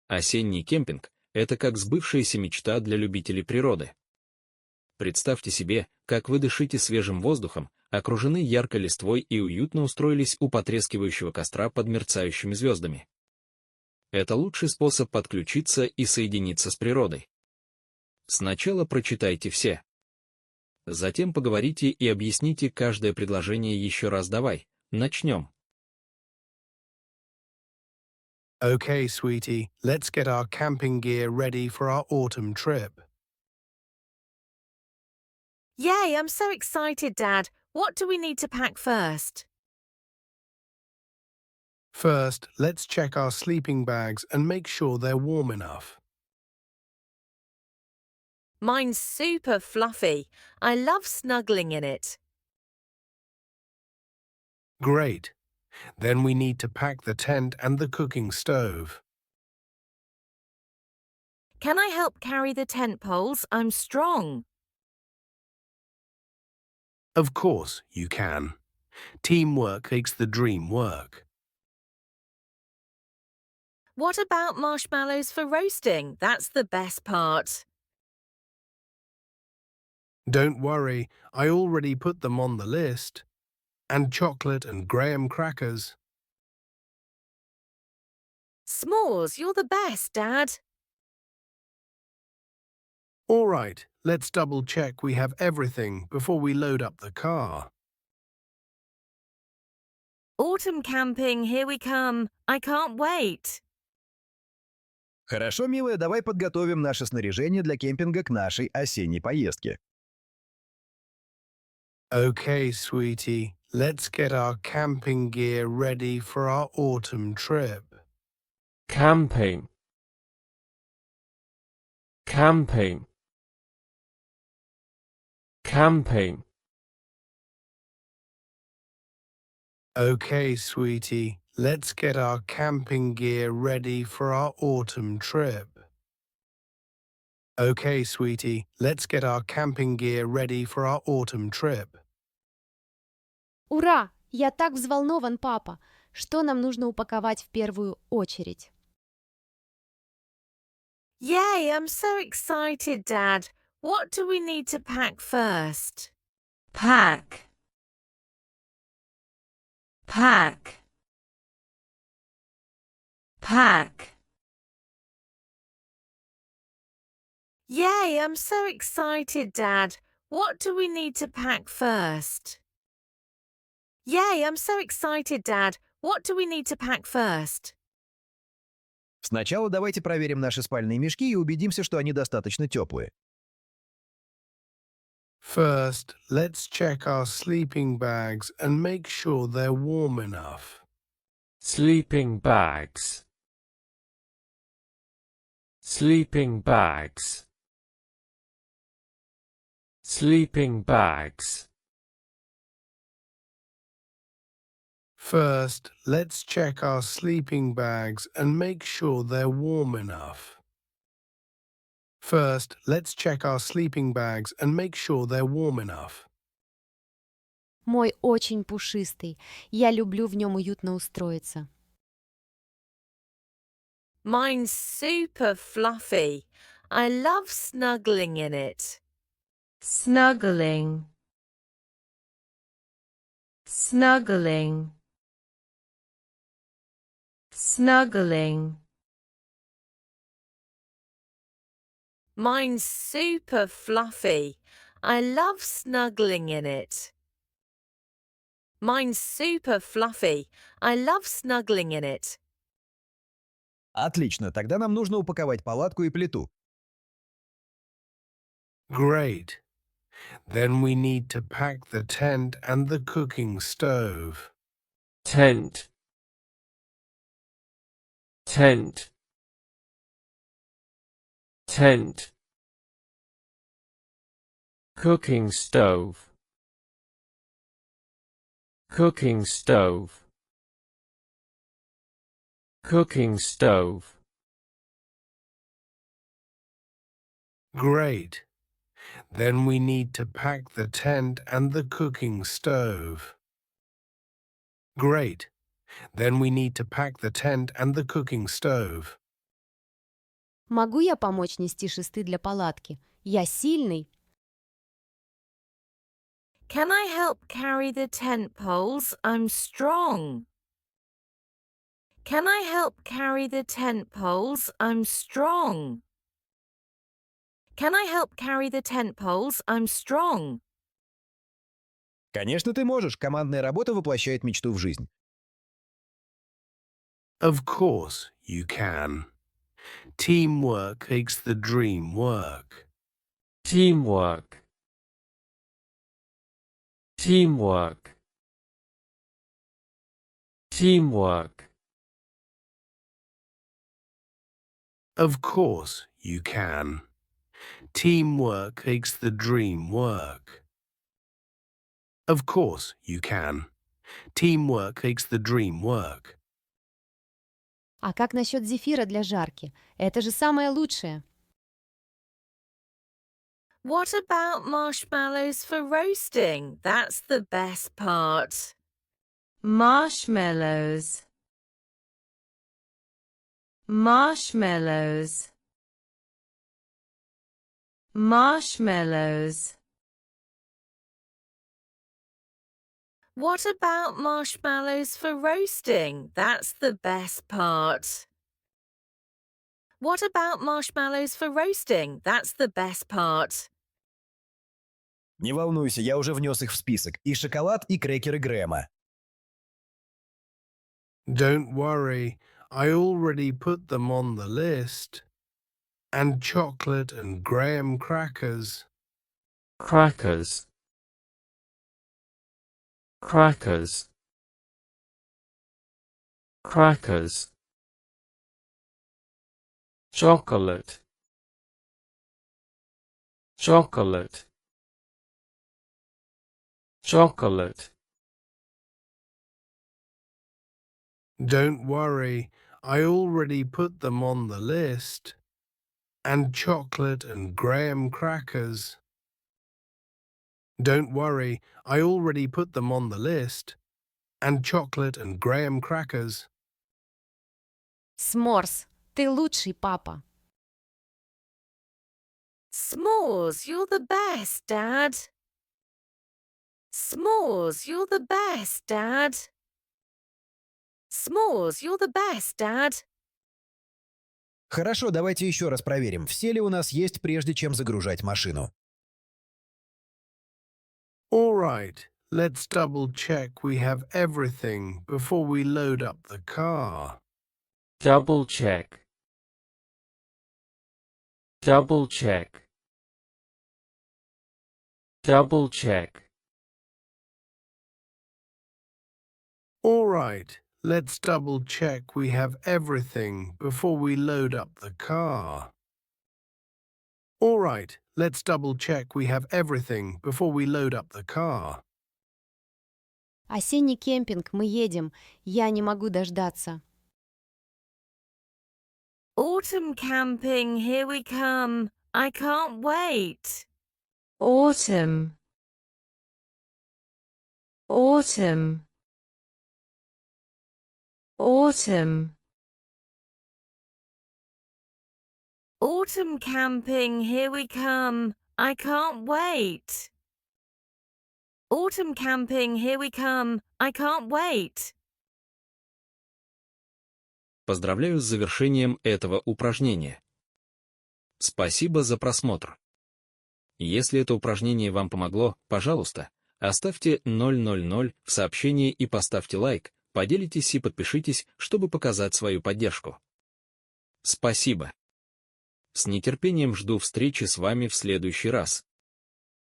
Осенний кемпинг – это как сбывшаяся мечта для любителей природы. Представьте себе, как вы дышите свежим воздухом, окружены яркой листвой и уютно устроились у потрескивающего костра под мерцающими звездами. Это лучший способ подключиться и соединиться с природой. Сначала прочитайте все. Затем поговорите и объясните каждое предложение еще раз. Давай, начнем. Okay, sweetie, let's get our camping gear ready for our autumn trip. Yay, I'm so excited, Dad. What do we need to pack first? First, let's check our sleeping bags and make sure they're warm enough. Mine's super fluffy. I love snuggling in it. Great. Then we need to pack the tent and the cooking stove. Can I help carry the tent poles? I'm strong. Of course, you can. Teamwork makes the dream work. What about marshmallows for roasting? That's the best part. Don't worry, I already put them on the list. And chocolate and graham crackers. S'mores, you're the best, Dad. All right, let's double check we have everything before we load up the car. Autumn camping, here we come. I can't wait. Хорошо, милая, давай подготовим наше снаряжение для кемпинга к нашей осенней поездке. Okay, sweetie, let's get our camping gear ready for our autumn trip. Camping. Camping. Camping. Okay, sweetie, let's get our camping gear ready for our autumn trip. Okay, sweetie, let's get our camping gear ready for our autumn trip. Ура! Я так взволнован, папа! Что нам нужно упаковать в первую очередь? Yay, I'm so excited, Dad. What do we need to pack first? Pack. Pack. Pack. Yay, I'm so excited, Dad. What do we need to pack first? Yay, I'm so excited, Dad. What do we need to pack first? Сначала давайте проверим наши спальные мешки и убедимся, что они достаточно теплые. First, let's check our sleeping bags and make sure they're warm enough. Sleeping bags. Sleeping bags. Sleeping bags. First, let's check our sleeping bags and make sure they're warm enough. First, let's check our sleeping bags and make sure they're warm enough. Мой очень пушистый. Я люблю в нем уютно устроиться. Mine's super fluffy. I love snuggling in it. Snuggling. Snuggling. Snuggling. Mine's super fluffy. I love snuggling in it. Mine's super fluffy. I love snuggling in it. Отлично, тогда нам нужно упаковать палатку и плиту. Great. Then we need to pack the tent and the cooking stove. Tent. Tent. Tent. Cooking stove. Cooking stove. Cooking stove. Great. Then we need to pack the tent and the cooking stove. Great. Then we need to pack the tent and the cooking stove. Могу я помочь нести шесты для палатки? Я сильный. Can I help carry the tent poles? I'm strong. Can I help carry the tent poles? I'm strong. Can I help carry the tent poles? I'm strong. Конечно, ты можешь. Командная работа воплощает мечту в жизнь. Of course you can. Teamwork makes the dream work. Teamwork. Teamwork. Teamwork. Of course you can. Teamwork makes the dream work. Of course you can. Teamwork makes the dream work. А как насчет зефира для жарки? Это же самое лучшее. What about marshmallows for roasting? That's the best part. Marshmallows. Marshmallows. Marshmallows. What about marshmallows for roasting? That's the best part. What about marshmallows for roasting? That's the best part. Не волнуйся, я уже внес их в список. И шоколад, и крекеры Грэма. Don't worry, I already put them on the list. And chocolate and graham crackers. Crackers. Crackers. Crackers. Chocolate. Chocolate. Chocolate. Don't worry, I already put them on the list. And chocolate and graham crackers. Don't worry, I already put them on the list. And chocolate and graham crackers. S'mores, ты лучший, папа. S'mores, you're the best, Dad. S'mores, you're the best, Dad. S'mores, you're the best, Dad. Хорошо, давайте еще раз проверим, все ли у нас есть, прежде чем загружать машину. All right, let's double check we have everything before we load up the car. Double check. Double check. Double check. All right, let's double check we have everything before we load up the car. All right, let's double check we have everything before we load up the car. Осенний кемпинг, мы едем. Я не могу дождаться. Autumn camping, here we come. I can't wait. Autumn. Autumn. Autumn. Autumn camping, here we come. I can't wait. Autumn camping, here we come. I can't wait. Поздравляю с завершением этого упражнения. Спасибо за просмотр. Если это упражнение вам помогло, пожалуйста, оставьте 000 в сообщении и поставьте лайк, поделитесь и подпишитесь, чтобы показать свою поддержку. Спасибо. С нетерпением жду встречи с вами в следующий раз.